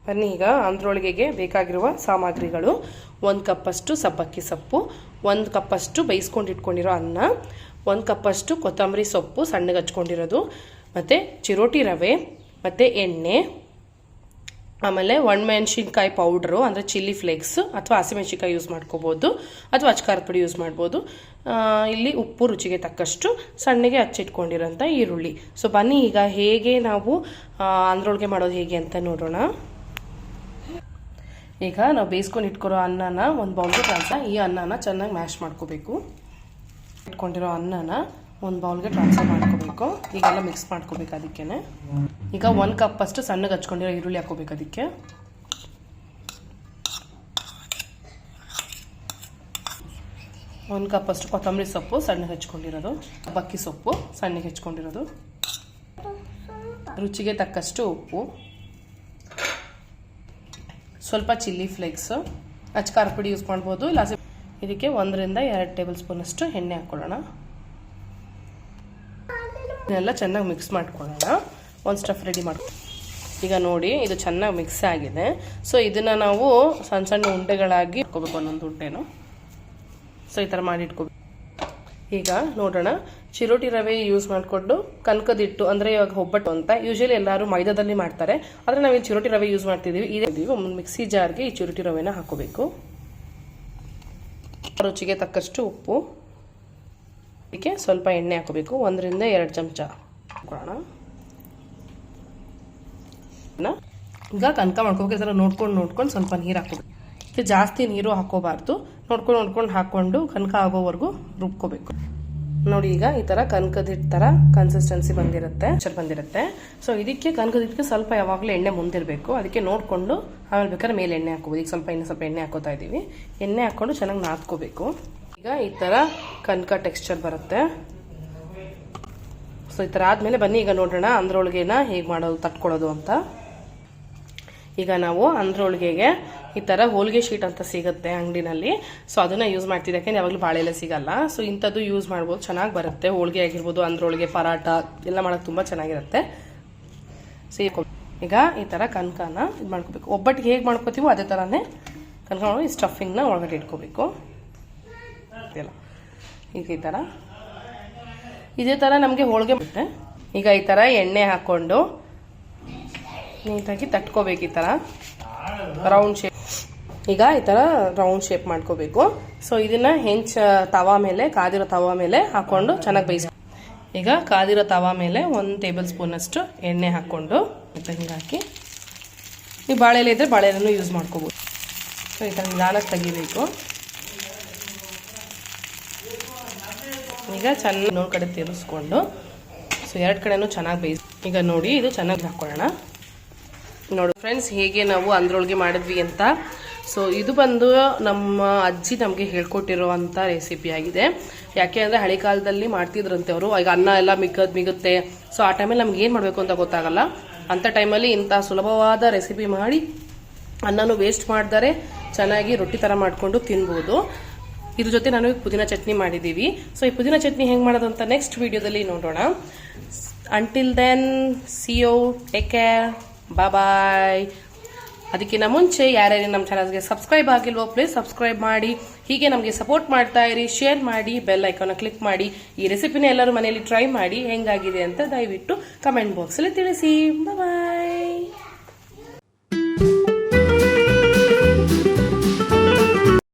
ಬನ್ನಿ ಈಗ ಅಂದ್ರೊಳಗೆಗೆ ಬೇಕಾಗಿರುವ ಸಾಮಗ್ರಿಗಳು 1 ಕಪ್ಪಷ್ಟು ಸಬ್ಬಕ್ಕಿ ಸೊಪ್ಪು, 1 ಕಪ್ಪಷ್ಟು ಬೇಯಿಸ್ಕೊಂಡು ಇಟ್ಕೊಂಡಿರೋ ಅನ್ನ, 1 ಕಪ್ಪಷ್ಟು ಕೊತ್ತಂಬರಿ ಸೊಪ್ಪು ಸಣ್ಣಗೆ ಹಚ್ಕೊಂಡಿರೋದು, ಮತ್ತು ಚಿರೋಟಿ ರವೆ, ಮತ್ತು ಎಣ್ಣೆ, ಆಮೇಲೆ ಒಣಮೆಣಸಿನ್ಕಾಯಿ ಪೌಡ್ರು ಅಂದರೆ ಚಿಲ್ಲಿ ಫ್ಲೇಕ್ಸ್ ಅಥವಾ ಹಸಿಮೆಣಸಿನ್ಕಾಯಿ ಯೂಸ್ ಮಾಡ್ಕೋಬೋದು ಅಥವಾ ಅಚ್ಕಾರದ ಪುಡಿ ಯೂಸ್ ಮಾಡ್ಬೋದು. ಇಲ್ಲಿ ಉಪ್ಪು ರುಚಿಗೆ ತಕ್ಕಷ್ಟು, ಸಣ್ಣಗೆ ಹಚ್ಚಿಟ್ಕೊಂಡಿರೋಂಥ ಈರುಳ್ಳಿ. ಸೊ ಬನ್ನಿ ಈಗ ಹೇಗೆ ನಾವು ಅಂದ್ರೊಳಗೆ ಮಾಡೋದು ಹೇಗೆ ಅಂತ ನೋಡೋಣ. ಈಗ ನಾವು ಬೇಯಿಸ್ಕೊಂಡು ಇಟ್ಕೊರೋ ಅನ್ನನ ಒಂದು ಬೌಲ್ಗೆ ಈ ಅನ್ನನ ಚೆನ್ನಾಗಿ ಮ್ಯಾಶ್ ಮಾಡ್ಕೋಬೇಕು. ಇಟ್ಕೊಂಡಿರೋ ಅನ್ನನ ಒಂದು ಬೌಲ್ಗೆ ಟ್ರಾನ್ಸ್ಫರ್ ಮಾಡ್ಕೋಬೇಕು. ಈಗೆಲ್ಲ ಮಿಕ್ಸ್ ಮಾಡ್ಕೋಬೇಕು. ಅದಕ್ಕೆ ಈಗ 1 ಕಪ್ಪಷ್ಟು ಸಣ್ಣಗೆ ಹಚ್ಕೊಂಡಿರೋ ಈರುಳ್ಳಿ ಹಾಕೋಬೇಕು. ಅದಕ್ಕೆ 1 ಕಪ್ಪಷ್ಟು ಕೊತ್ತಂಬರಿ ಸೊಪ್ಪು ಸಣ್ಣಗೆ ಹಚ್ಕೊಂಡಿರೋದು, ಸಬ್ಬಕ್ಕಿ ಸೊಪ್ಪು ಸಣ್ಣಗೆ ಹಚ್ಕೊಂಡಿರೋದು, ರುಚಿಗೆ ತಕ್ಕಷ್ಟು ಉಪ್ಪು, ಸ್ವಲ್ಪ ಚಿಲ್ಲಿ ಫ್ಲೇಕ್ಸ್, ಅಚ್ಕಾರ ಪುಡಿ ಯೂಸ್ ಮಾಡ್ಬೋದು. ಇಲ್ಲ ಇದಕ್ಕೆ 1 ರಿಂದ 2 ಟೇಬಲ್ ಸ್ಪೂನ್ ಅಷ್ಟು ಎಣ್ಣೆ ಹಾಕೊಳ್ಳೋಣ. ಇದನ್ನೆಲ್ಲ ಚೆನ್ನಾಗಿ ಮಿಕ್ಸ್ ಮಾಡ್ಕೊಳ್ಳೋಣ. ಒಂದು ಸ್ಟಫ್ ರೆಡಿ ಮಾಡ್ಕೊ. ಈಗ ನೋಡಿ ಇದು ಚೆನ್ನಾಗಿ ಮಿಕ್ಸ್ ಆಗಿದೆ. ಸೊ ಇದನ್ನು ನಾವು ಸಣ್ಣ ಸಣ್ಣ ಉಂಡೆಗಳಾಗಿ ಇಟ್ಕೋಬೇಕು. ಒಂದೊಂದು ಉಂಡೆನು ಸೊ ಈ ಥರ ಮಾಡಿ ಇಟ್ಕೋಬೇಕು. ಈಗ ನೋಡೋಣ. ಚಿರೋಟಿ ರವೆ ಯೂಸ್ ಮಾಡಿಕೊಂಡು ಕನಕದಿಟ್ಟು ಅಂದರೆ ಇವಾಗ ಒಬ್ಬಟ್ಟು ಅಂತ ಯೂಶಲಿ ಎಲ್ಲರೂ ಮೈದಾದಲ್ಲಿ ಮಾಡ್ತಾರೆ. ಆದರೆ ನಾವು ಇಲ್ಲಿ ಚಿರೋಟಿ ರವೆ ಯೂಸ್ ಮಾಡ್ತಿದ್ದೀವಿ. ಇದೇ ಒಂದು ಮಿಕ್ಸಿ ಜಾರ್ಗೆ ಈ ಚಿರೋಟಿ ರವೆನ ಹಾಕೋಬೇಕು. ರುಚಿಗೆ ತಕ್ಕಷ್ಟು ಉಪ್ಪು, ಇದಕ್ಕೆ ಸ್ವಲ್ಪ ಎಣ್ಣೆ ಹಾಕೋಬೇಕು. 1 ರಿಂದ 2 ಚಮಚ ಹಾಕೋಣ. ಈಗ ಕನಕ ಮಾಡ್ಕೋಬೇಕು. ಈ ಥರ ನೋಡ್ಕೊಂಡು ಸ್ವಲ್ಪ ನೀರು ಹಾಕೋಬೇಕು. ಇದು ಜಾಸ್ತಿ ನೀರು ಹಾಕೋಬಾರ್ದು. ನೋಡ್ಕೊಂಡು ಹಾಕ್ಕೊಂಡು ಕನಕ ಆಗೋವರೆಗೂ ರುಬ್ಕೋಬೇಕು. ನೋಡಿ ಈಗ ಈ ಥರ ಕನಕದಿಟ್ಟು ಥರ ಕನ್ಸಿಸ್ಟೆನ್ಸಿ ಬಂದಿರುತ್ತೆ. ಸೊ ಇದಕ್ಕೆ ಕನಕದಿಟ್ಟಿಗೆ ಸ್ವಲ್ಪ ಯಾವಾಗಲೂ ಎಣ್ಣೆ ಮುಂದಿರಬೇಕು. ಅದಕ್ಕೆ ನೋಡಿಕೊಂಡು ಆಮೇಲೆ ಬೇಕಾದ್ರೆ ಮೇಲೆ ಎಣ್ಣೆ ಹಾಕೋಬೋದು. ಈಗ ಸ್ವಲ್ಪ ಎಣ್ಣೆ ಹಾಕೋತಾ ಇದ್ದೀವಿ. ಎಣ್ಣೆ ಹಾಕ್ಕೊಂಡು ಚೆನ್ನಾಗಿ ನಾದ್ಕೋಬೇಕು. ಈಗ ಈ ಥರ ಕನಕ ಟೆಕ್ಸ್ಚರ್ ಬರುತ್ತೆ. ಸೊ ಈ ಥರ ಆದಮೇಲೆ ಬನ್ನಿ ಈಗ ನೋಡೋಣ ಅಂದ್ರೊಳಗೆನ ಹೇಗೆ ಮಾಡೋದು ತಟ್ಕೊಳ್ಳೋದು ಅಂತ. ಈಗ ನಾವು ಅಂದ್ರೊಳಗೆಗೆ ಈ ಥರ ಹೋಳಿಗೆ ಶೀಟ್ ಅಂತ ಸಿಗುತ್ತೆ ಅಂಗಡಿನಲ್ಲಿ. ಸೊ ಅದನ್ನ ಯೂಸ್ ಮಾಡ್ತಿದ್ದೆ. ಯಾಕೆಂದ್ರೆ ಯಾವಾಗಲೂ ಬಾಳೆ ಎಲೆ ಸಿಗಲ್ಲ. ಸೊ ಇಂಥದ್ದು ಯೂಸ್ ಮಾಡ್ಬೋದು, ಚೆನ್ನಾಗಿ ಬರುತ್ತೆ. ಹೋಳಿಗೆ ಆಗಿರ್ಬೋದು, ಅಂದ್ರೊಳಗೆ ಪರಾಟ ಎಲ್ಲ ಮಾಡೋಕ್ಕೆ ತುಂಬ ಚೆನ್ನಾಗಿರುತ್ತೆ. ಸೊ ಈಗ ಈ ಥರ ಕನಕನ ಇದು ಮಾಡ್ಕೋಬೇಕು. ಒಬ್ಬಟ್ಟಿಗೆ ಹೇಗೆ ಮಾಡ್ಕೋತೀವೋ ಅದೇ ಥರನೇ ಕನಕ ಈ ಸ್ಟಫಿಂಗ್ನ ಒಳಗಡೆ ಇಟ್ಕೋಬೇಕು. ಈಗ ಈ ಥರ ಇದೇ ಥರ ನಮಗೆ ಹೋಳಿಗೆ ಬರುತ್ತೆ. ಈಗ ಈ ಥರ ಎಣ್ಣೆ ಹಾಕ್ಕೊಂಡು ನೀಟಾಗಿ ತಟ್ಕೋಬೇಕು. ಈ ಥರ ರೌಂಡ್ ಶೇಪ್. ಈಗ ಈ ಥರ ರೌಂಡ್ ಶೇಪ್ ಮಾಡ್ಕೋಬೇಕು. ಸೊ ಇದನ್ನ ಕಾದಿರೋ ತವಾ ಮೇಲೆ ಹಾಕೊಂಡು ಚೆನ್ನಾಗಿ ಬೇಯಿಸಿ. ಈಗ ಕಾದಿರೋ ತವಾ ಮೇಲೆ 1 ಟೇಬಲ್ ಸ್ಪೂನ್ ಅಷ್ಟು ಎಣ್ಣೆ ಹಾಕ್ಕೊಂಡು ಹಿಂಗೆ ಹಾಕಿ, ಈ ಬಾಳೆಲೆ ಇದ್ರೆ ಬಾಳೆಲೆನೂ ಯೂಸ್ ಮಾಡ್ಕೋಬೋದು. ಸೊ ಈ ಥರ ನಿಧಾನಕ್ಕೆ ತೆಗಿಬೇಕು. ಈಗ ಚೆನ್ನಾಗಿ ಇನ್ನೊಂದು ಕಡೆ ತಿರ್ಸ್ಕೊಂಡು ಸೊ 2 ಕಡೆನೂ ಚೆನ್ನಾಗಿ ಬೇಯಿಸಿ. ಈಗ ನೋಡಿ ಇದು ಚೆನ್ನಾಗಿ ಹಾಕ್ಕೊಳ್ಳೋಣ. ನೋಡಿ ಫ್ರೆಂಡ್ಸ್ ಹೇಗೆ ನಾವು ಅಂದ್ರೊಳಗೆ ಮಾಡಿದ್ವಿ ಅಂತ. ಸೊ ಇದು ಬಂದು ನಮ್ಮ ಅಜ್ಜಿ ನಮಗೆ ಹೇಳ್ಕೊಟ್ಟಿರುವಂಥ ರೆಸಿಪಿ ಆಗಿದೆ. ಯಾಕೆ ಅಂದರೆ ಹಳೆ ಕಾಲದಲ್ಲಿ ಮಾಡ್ತಿದ್ರಂತೆ ಅವರು. ಈಗ ಅನ್ನ ಎಲ್ಲ ಮಿಗುತ್ತೆ. ಸೊ ಆ ಟೈಮಲ್ಲಿ ನಮ್ಗೆ ಏನು ಮಾಡಬೇಕು ಅಂತ ಗೊತ್ತಾಗಲ್ಲ. ಅಂಥ ಟೈಮಲ್ಲಿ ಇಂಥ ಸುಲಭವಾದ ರೆಸಿಪಿ ಮಾಡಿ ಅನ್ನನೂ ವೇಸ್ಟ್ ಮಾಡ್ತಾರೆ, ಚೆನ್ನಾಗಿ ರೊಟ್ಟಿ ಥರ ಮಾಡಿಕೊಂಡು ತಿನ್ಬೋದು. ಇದ್ರ ಜೊತೆ ನಾನು ಪುದೀನ ಚಟ್ನಿ ಮಾಡಿದ್ದೀವಿ. ಸೊ ಈ ಪುದೀನ ಚಟ್ನಿ ಹೆಂಗೆ ಮಾಡೋದು ಅಂತ ನೆಕ್ಸ್ಟ್ ವಿಡಿಯೋದಲ್ಲಿ ನೋಡೋಣ. Until then see you, take care, bye. ಅದಕ್ಕಿಂತ ಮುಂಚೆ ಯಾರ್ಯಾರು ನಮ್ಮ ಚಾನಲ್ಗೆ ಸಬ್ಸ್ಕ್ರೈಬ್ ಆಗಿಲ್ವೋ ಪ್ಲೀಸ್ ಸಬ್ಸ್ಕ್ರೈಬ್ ಮಾಡಿ. ಹೀಗೆ ನಮಗೆ ಸಪೋರ್ಟ್ ಮಾಡ್ತಾ ಇರಿ, ಶೇರ್ ಮಾಡಿ, ಬೆಲ್ ಐಕಾನ್ ಕ್ಲಿಕ್ ಮಾಡಿ. ಈ ರೆಸಿಪಿನ ಎಲ್ಲರೂ ಮನೆಯಲ್ಲಿ ಟ್ರೈ ಮಾಡಿ ಹೆಂಗಾಗಿದೆ ಅಂತ ದಯವಿಟ್ಟು ಕಮೆಂಟ್ ಬಾಕ್ಸಲ್ಲಿ ತಿಳಿಸಿ. ಬಾಯ್.